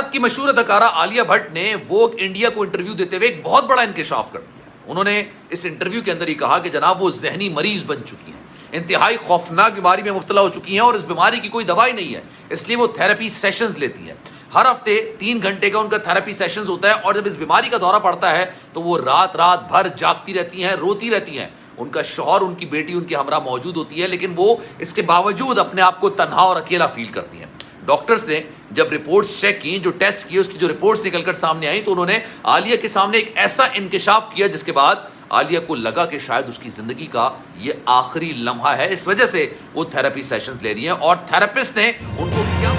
بھارت کی مشہور اداکارہ عالیہ بھٹ نے ووگ انڈیا کو انٹرویو دیتے ہوئے ایک بہت بڑا انکشاف کر دیا. انہوں نے اس انٹرویو کے اندر ہی کہا کہ جناب وہ ذہنی مریض بن چکی ہیں, انتہائی خوفناک بیماری میں مبتلا ہو چکی ہیں اور اس بیماری کی کوئی دوائی نہیں ہے, اس لیے وہ تھراپی سیشنز لیتی ہیں. ہر ہفتے 3 گھنٹے کا ان کا تھراپی سیشنز ہوتا ہے اور جب اس بیماری کا دورہ پڑتا ہے تو وہ رات بھر جاگتی رہتی ہیں, روتی رہتی ہیں. ان کا شوہر, ان کی بیٹی ان کے ہمراہ موجود ہوتی ہے, لیکن وہ اس کے باوجود اپنے آپ کو تنہا اور اکیلا فیل کرتی ہیں. ڈاکٹرز نے جب رپورٹس چیک کی, جو ٹیسٹ کیے, اس کی جو رپورٹس نکل کر سامنے آئیں, تو انہوں نے عالیہ کے سامنے ایک ایسا انکشاف کیا جس کے بعد عالیہ کو لگا کہ شاید اس کی زندگی کا یہ آخری لمحہ ہے. اس وجہ سے وہ تھراپی سیشنز لے رہی ہیں اور تھراپسٹ نے ان کو کیا.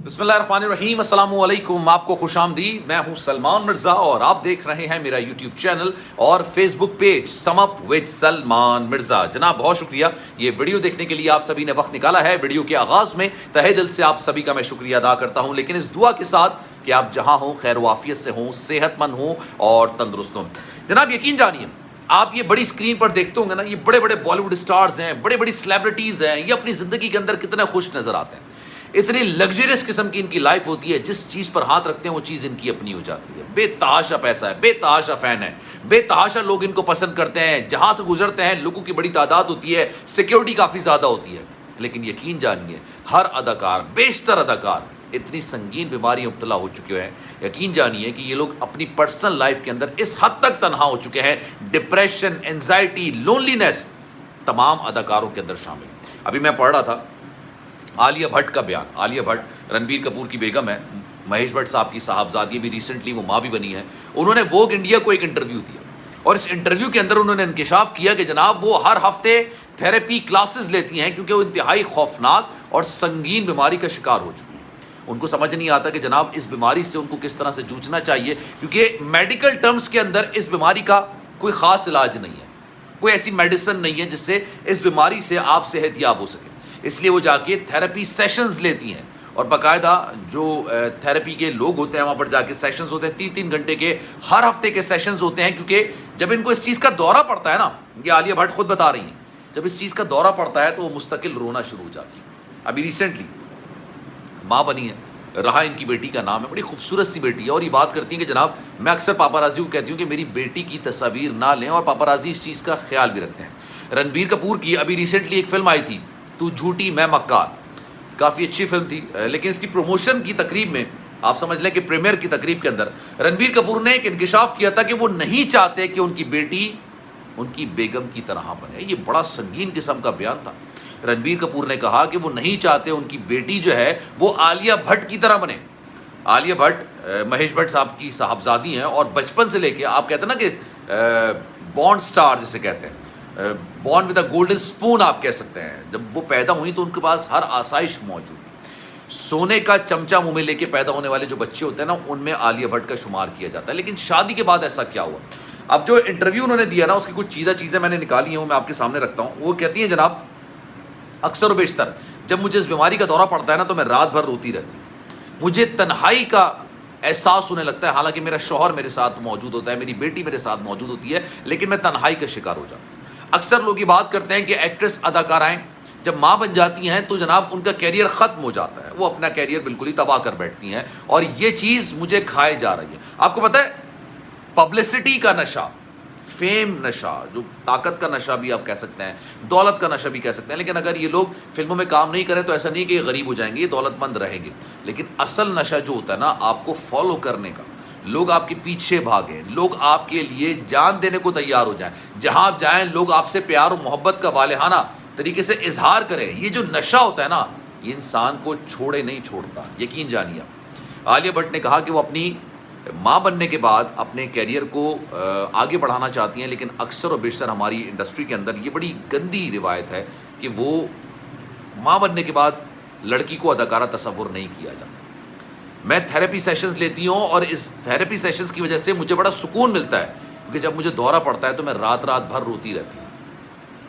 بسم اللہ الرحمن الرحیم, السلام علیکم, آپ کو خوش آمدید. میں ہوں سلمان مرزا اور آپ دیکھ رہے ہیں میرا یوٹیوب چینل اور Facebook page sum up with Salman Mirza. جناب بہت شکریہ یہ ویڈیو دیکھنے کے لیے آپ سبھی نے وقت نکالا ہے. ویڈیو کے آغاز میں تہہ دل سے آپ سبھی کا میں شکریہ ادا کرتا ہوں, لیکن اس دعا کے ساتھ کہ آپ جہاں ہوں خیر و عافیت سے ہوں, صحت مند ہوں اور تندرست ہوں. جناب یقین جانیے, آپ یہ بڑی اسکرین پر دیکھتے ہوں گے نا, یہ بڑے بڑے بالی ووڈ اسٹارز ہیں, بڑے بڑی سیلیبریٹیز ہیں, یہ اپنی زندگی کے اندر کتنے خوش نظر آتے ہیں. اتنی لگژریس قسم کی ان کی لائف ہوتی ہے, جس چیز پر ہاتھ رکھتے ہیں وہ چیز ان کی اپنی ہو جاتی ہے. بے تحاشا پیسہ ہے, بے تحاشا فین ہے, بے تحاشا لوگ ان کو پسند کرتے ہیں. جہاں سے گزرتے ہیں لوگوں کی بڑی تعداد ہوتی ہے, سیکیورٹی کافی زیادہ ہوتی ہے. لیکن یقین جانیے ہر اداکار, بیشتر اداکار اتنی سنگین بیماری مبتلا ہو چکے ہیں. یقین جانیے کہ یہ لوگ اپنی پرسنل لائف کے اندر اس حد تک تنہا ہو چکے ہیں. ڈپریشن, انزائٹی, لونلینس تمام اداکاروں کے اندر شامل. ابھی میں پڑھ رہا تھا عالیہ بھٹ کا بیان. عالیہ بھٹ رنبیر کپور کی بیگم ہے, مہیش بھٹ صاحب کی صاحبزادی, بھی ریسنٹلی وہ ماں بھی بنی ہے. انہوں نے ووگ انڈیا کو ایک انٹرویو دیا اور اس انٹرویو کے اندر انہوں نے انکشاف کیا کہ جناب وہ ہر ہفتے تھراپی کلاسز لیتی ہیں کیونکہ وہ انتہائی خوفناک اور سنگین بیماری کا شکار ہو چکی ہیں. ان کو سمجھ نہیں آتا کہ جناب اس بیماری سے ان کو کس طرح سے جوجھنا چاہیے, کیونکہ میڈیکل ٹرمز کے اندر اس بیماری کا کوئی خاص علاج نہیں ہے, کوئی ایسی میڈیسن نہیں ہے جس سے اس بیماری سے آپ صحت یاب ہو سکے. اس لیے وہ جا کے تھراپی سیشنز لیتی ہیں اور باقاعدہ جو تھراپی کے لوگ ہوتے ہیں وہاں پر جا کے سیشنز ہوتے ہیں, 3 گھنٹے کے ہر ہفتے کے سیشنز ہوتے ہیں. کیونکہ جب ان کو اس چیز کا دورہ پڑتا ہے نا, یہ عالیہ بھٹ خود بتا رہی ہیں, جب اس چیز کا دورہ پڑتا ہے تو وہ مستقل رونا شروع ہو جاتی ہیں. ابھی ریسنٹلی ماں بنی ہے, رہا ان کی بیٹی کا نام ہے, بڑی خوبصورت سی بیٹی ہے, اور یہ بات کرتی ہیں کہ جناب میں اکثر پاپارازی کو کہتی ہوں کہ میری بیٹی کی تصاویر نہ لیں, اور پاپارازی اس چیز کا خیال بھی رکھتے ہیں. رنبیر کپور کی ابھی ریسنٹلی ایک فلم آئی تھی, تو جھوٹی میں مکار, کافی اچھی فلم تھی, لیکن اس کی پروموشن کی تقریب میں, آپ سمجھ لیں کہ پریمیئر کی تقریب کے اندر رنبیر کپور نے ایک انکشاف کیا تھا کہ وہ نہیں چاہتے کہ ان کی بیٹی ان کی بیگم کی طرح بنے. یہ بڑا سنگین قسم کا بیان تھا. رنبیر کپور نے کہا کہ وہ نہیں چاہتے ان کی بیٹی جو ہے وہ عالیہ بھٹ کی طرح بنے. عالیہ بھٹ مہیش بھٹ صاحب کی صاحبزادی ہیں اور بچپن سے لے کے, آپ کہتے ہیں نا کہ بانڈ سٹار جسے کہتے ہیں, born with a golden spoon آپ کہہ سکتے ہیں, جب وہ پیدا ہوئی تو ان کے پاس ہر آسائش موجود تھی. سونے کا چمچہ منہ میں لے کے پیدا ہونے والے جو بچے ہوتے ہیں نا, ان میں عالیہ بھٹ کا شمار کیا جاتا ہے. لیکن شادی کے بعد ایسا کیا ہوا؟ اب جو انٹرویو انہوں نے دیا نا, اس کی کچھ چیزیں میں نے نکالی ہیں, وہ میں آپ کے سامنے رکھتا ہوں. وہ کہتی ہیں جناب اکثر و بیشتر جب مجھے اس بیماری کا دورہ پڑتا ہے نا تو میں رات بھر روتی رہتی ہوں, مجھے تنہائی کا احساس ہونے لگتا ہے. حالانکہ میرا شوہر میرے ساتھ موجود ہوتا ہے, میری بیٹی میرے ساتھ موجود ہوتی ہے, لیکن میں تنہائی کا شکار ہو جاتا ہوں. اکثر لوگ یہ بات کرتے ہیں کہ ایکٹریس اداکارائیں جب ماں بن جاتی ہیں تو جناب ان کا کیریئر ختم ہو جاتا ہے, وہ اپنا کیریئر بالکل ہی تباہ کر بیٹھتی ہیں, اور یہ چیز مجھے کھائے جا رہی ہے. آپ کو پتہ ہے پبلسٹی کا نشہ, فیم نشہ, جو طاقت کا نشہ بھی آپ کہہ سکتے ہیں, دولت کا نشہ بھی کہہ سکتے ہیں, لیکن اگر یہ لوگ فلموں میں کام نہیں کریں تو ایسا نہیں کہ یہ غریب ہو جائیں گے, یہ دولت مند رہیں گے. لیکن اصل نشہ جو ہوتا ہے نا آپ کو فالو کرنے کا, لوگ آپ کے پیچھے بھاگیں, لوگ آپ کے لیے جان دینے کو تیار ہو جائیں, جہاں آپ جائیں لوگ آپ سے پیار و محبت کا والہانہ طریقے سے اظہار کریں, یہ جو نشہ ہوتا ہے نا یہ انسان کو چھوڑے نہیں چھوڑتا. یقین جانیے عالیہ بھٹ نے کہا کہ وہ اپنی ماں بننے کے بعد اپنے کیریئر کو آگے بڑھانا چاہتی ہیں, لیکن اکثر و بیشتر ہماری انڈسٹری کے اندر یہ بڑی گندی روایت ہے کہ وہ ماں بننے کے بعد لڑکی کو اداکارہ تصور نہیں کیا جاتا. میں تھراپی سیشنز لیتی ہوں اور اس تھراپی سیشنز کی وجہ سے مجھے بڑا سکون ملتا ہے, کیونکہ جب مجھے دورہ پڑتا ہے تو میں رات بھر روتی رہتی ہوں.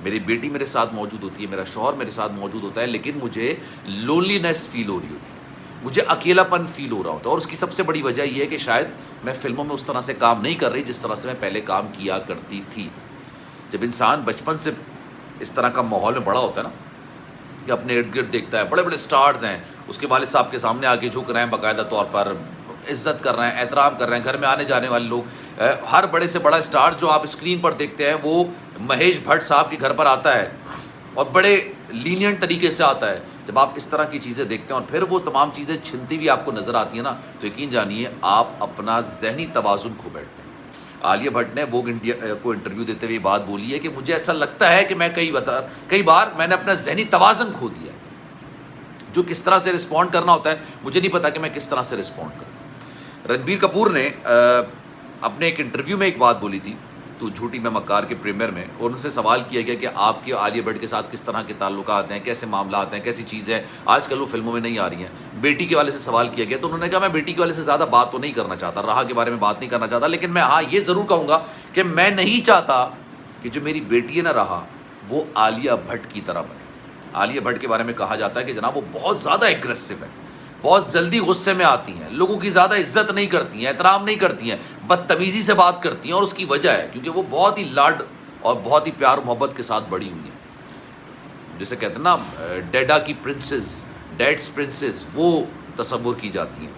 میری بیٹی میرے ساتھ موجود ہوتی ہے, میرا شوہر میرے ساتھ موجود ہوتا ہے, لیکن مجھے لونلینس فیل ہو رہی ہوتی ہے, مجھے اکیلا پن فیل ہو رہا ہوتا ہے. اور اس کی سب سے بڑی وجہ یہ ہے کہ شاید میں فلموں میں اس طرح سے کام نہیں کر رہی جس طرح سے میں پہلے کام کیا کرتی تھی. جب انسان بچپن سے اس طرح کا ماحول میں بڑا ہوتا ہے نا کہ اپنے ارد گرد دیکھتا ہے بڑے بڑے سٹارز ہیں اس کے والد صاحب کے سامنے آ کے جھک رہے ہیں، باقاعدہ طور پر عزت کر رہے ہیں، احترام کر رہے ہیں، گھر میں آنے جانے والے لوگ، ہر بڑے سے بڑا سٹار جو آپ اسکرین پر دیکھتے ہیں وہ مہیش بھٹ صاحب کے گھر پر آتا ہے اور بڑے لینینٹ طریقے سے آتا ہے۔ جب آپ اس طرح کی چیزیں دیکھتے ہیں اور پھر وہ تمام چیزیں چھنتی ہوئی آپ کو نظر آتی ہیں نا، تو یقین جانیے آپ اپنا ذہنی توازن کھو بیٹھتے ہیں۔ عالیہ بھٹ نے ووگ انڈیا کو انٹرویو دیتے ہوئے بات بولی ہے کہ مجھے ایسا لگتا ہے کہ میں کئی بار میں نے اپنا ذہنی توازن کھو دیا ہے، جو کس طرح سے رسپونڈ کرنا ہوتا ہے مجھے نہیں پتا کہ میں کس طرح سے رسپونڈ کروں۔ رنبیر کپور نے اپنے ایک انٹرویو میں ایک بات بولی تھی تو جھوٹی میں مکار کے پریمیئر میں، اور ان سے سوال کیا گیا کہ آپ کے عالیہ بھٹ کے ساتھ کس طرح کے تعلقات ہیں، کیسے معاملات ہیں، کیسی چیزیں ہیں، آج کل وہ فلموں میں نہیں آ رہی ہیں۔ بیٹی کے والے سے سوال کیا گیا تو انہوں نے کہا میں بیٹی کے والے سے زیادہ بات تو نہیں کرنا چاہتا، راہا کے بارے میں بات نہیں کرنا چاہتا، لیکن میں ہاں یہ ضرور کہوں گا کہ میں نہیں چاہتا کہ جو میری بیٹی ہے نا راہا وہ عالیہ بھٹ کی طرح بنے۔ عالیہ بھٹ کے بارے میں کہا جاتا ہے کہ جناب وہ بہت زیادہ ایگریسو ہے، بہت جلدی غصے میں آتی ہیں، لوگوں کی زیادہ عزت نہیں کرتی ہیں، احترام نہیں کرتی ہیں، بدتمیزی سے بات کرتی ہیں، اور اس کی وجہ ہے کیونکہ وہ بہت ہی لاڈ اور بہت ہی پیار و محبت کے ساتھ بڑی ہوئی ہیں۔ جسے کہتے ہیں نا ڈیڈا کی پرنسز، ڈیڈس پرنسز، وہ تصور کی جاتی ہیں۔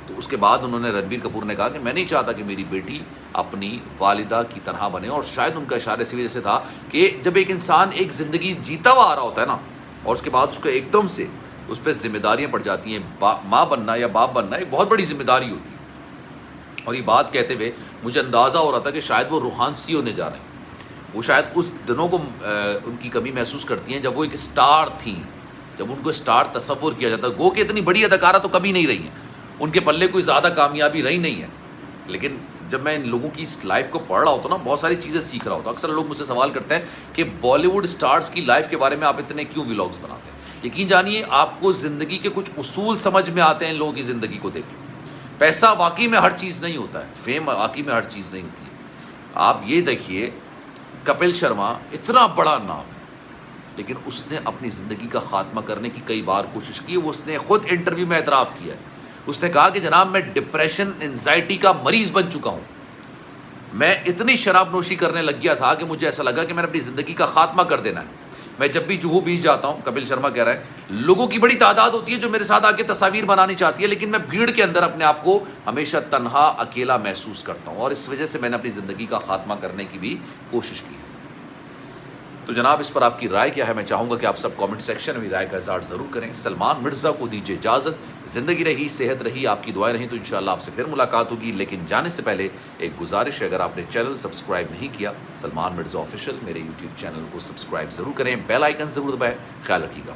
تو اس کے بعد انہوں نے رنبیر کپور نے کہا کہ میں نہیں چاہتا کہ میری بیٹی اپنی والدہ کی طرح بنے، اور شاید ان کا اشارہ اسی وجہ سے تھا کہ جب ایک انسان ایک زندگی جیتا ہوا آ رہا ہوتا ہے نا اور اس کے بعد اس کو ایک دم سے اس پہ ذمہ داریاں پڑ جاتی ہیں، ماں بننا یا باپ بننا ایک بہت بڑی ذمہ داری ہوتی ہے۔ اور یہ بات کہتے ہوئے مجھے اندازہ ہو رہا تھا کہ شاید وہ روحان سی ہونے جا رہے ہیں، وہ شاید اس دنوں کو ان کی کمی محسوس کرتی ہیں جب وہ ایک اسٹار تھیں، جب ان کو اسٹار تصور کیا جاتا ہے۔ گو کہ اتنی بڑی اداکارہ تو کبھی نہیں رہی ہیں، ان کے پلے کوئی زیادہ کامیابی رہی نہیں ہے، لیکن جب میں ان لوگوں کی اس لائف کو پڑھ رہا ہوتا ہوں نا بہت ساری چیزیں سیکھ رہا ہوتا ہوں۔ اکثر لوگ مجھ سے سوال کرتے ہیں کہ بالی ووڈ اسٹارز کی لائف کے بارے میں آپ اتنے کیوں ولاگز بناتے ہیں؟ یقین جانیے آپ کو زندگی کے کچھ اصول سمجھ میں آتے ہیں ان لوگوں کی زندگی کو دیکھ کے۔ پیسہ واقعی میں ہر چیز نہیں ہوتا ہے، فیم واقعی میں ہر چیز نہیں ہوتی ہے۔ آپ یہ دیکھیے کپل شرما اتنا بڑا نام ہے لیکن اس نے اپنی زندگی کا خاتمہ کرنے کی کئی بار کوشش کی، وہ اس نے خود انٹرویو میں اعتراف کیا ہے۔ اس نے کہا کہ جناب میں ڈپریشن انزائٹی کا مریض بن چکا ہوں، میں اتنی شراب نوشی کرنے لگ گیا تھا کہ مجھے ایسا لگا کہ میں نے اپنی زندگی کا خاتمہ کر دینا ہے۔ میں جب بھی جوہو بیچ جاتا ہوں، کپل شرما کہہ رہا ہے، لوگوں کی بڑی تعداد ہوتی ہے جو میرے ساتھ آ کے تصاویر بنانی چاہتی ہے، لیکن میں بھیڑ کے اندر اپنے آپ کو ہمیشہ تنہا اکیلا محسوس کرتا ہوں، اور اس وجہ سے میں نے اپنی زندگی کا خاتمہ کرنے کی بھی کوشش کی ہے۔ تو جناب اس پر آپ کی رائے کیا ہے؟ میں چاہوں گا کہ آپ سب کامنٹ سیکشن میں رائے کا اظہار ضرور کریں۔ سلمان مرزا کو دیجیے اجازت، زندگی رہی، صحت رہی، آپ کی دعائیں رہیں تو انشاءاللہ آپ سے پھر ملاقات ہوگی، لیکن جانے سے پہلے ایک گزارش ہے، اگر آپ نے چینل سبسکرائب نہیں کیا سلمان مرزا آفیشیل میرے یوٹیوب چینل کو سبسکرائب ضرور کریں، بیل آئیکن ضرور دبائیں۔ خیال رکھیے گا۔